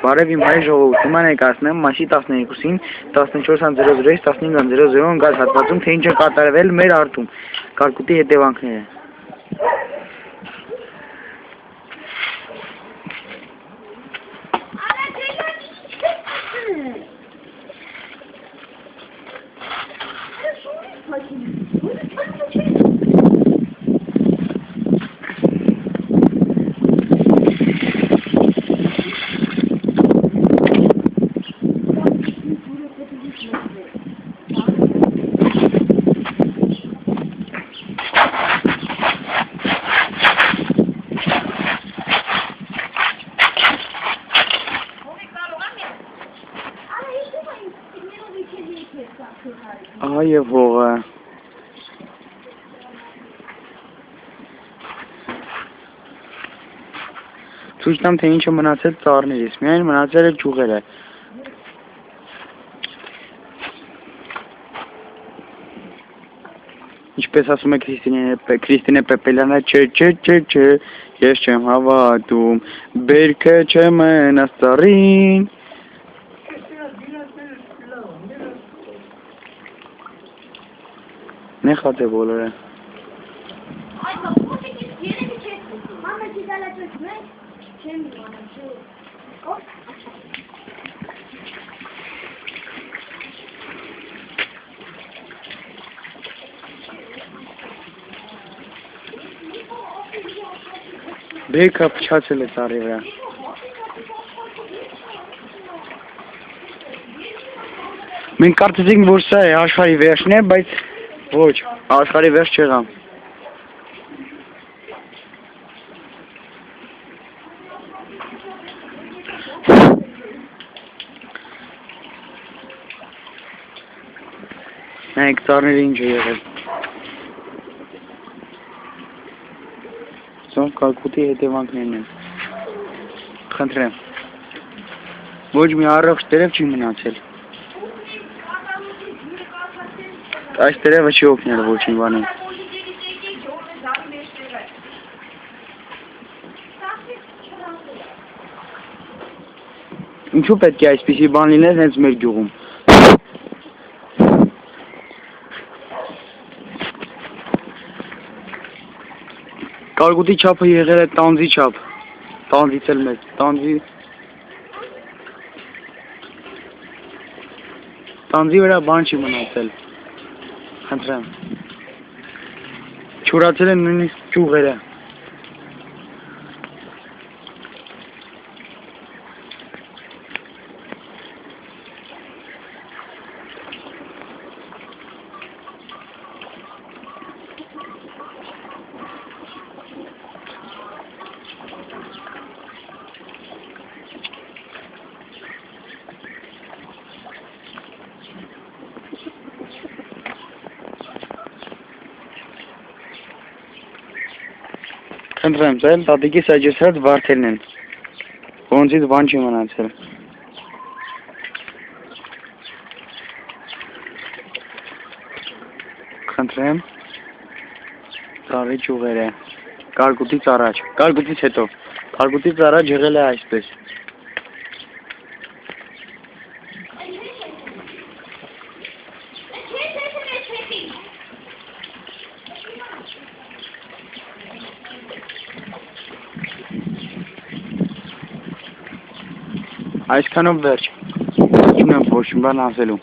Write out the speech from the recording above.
Բարև իմ հայ ժողովուրդ, հիմա ներկայացնեմ մայիսի 12-ին 14:00-ից 15:00 ընկած հատվածում թե ինչ է կատարվել մեր արտում, կարկուտի հետևանքները։ Ահա և հողը։ Ցույց տամ թե ինչ է մնացել ծառներից, միայն մնացել է ճյուղերը։ Ինչպես ասում է Քրիստինե Պեպելյանը, չէ, ես չեմ հավատում, բերքը չէ մնաց ծառին։ Նեղած է բոլորը։ Բերքը փչացել է ծառի վրա։ Մենք կարծեցինք, որ սա է աշխարհի վերջն է, բայց ոչ, աշխարհի վերջ չեղավ։ Նայեք ծառները ինչ է եղել։ Սա կարկուտի հետևանքներն են։ Խնդրեմ։ Ոչ մի առողջ տերև չի մնացել։ Այս տերևը չի օգնել ոչինչ բանի։ Ինչու պետք է այսպիսի բան լիներ հենց մեր գյուղում։ Կարկուտի չափը եղել է տանձի չափ։ Տանձից էլ մեծ։ Տանձի վրա բան չի մնացել։ Խնդրեմ։ Չորացել են նույնիսկ ճյուղերը։ Խնդրեմ, ձեր տատիկի սաջեցրած վարդերն են, որոնցից բան չի մնացել։ Խնդրեմ, ծառի ճյուղերը, կարկուտից առաջ, կարկուտից հետո, կարկուտից առաջ եղել է այսպես։ Այսքանով վերջ, չունեմ ոչ մի բան ասելու։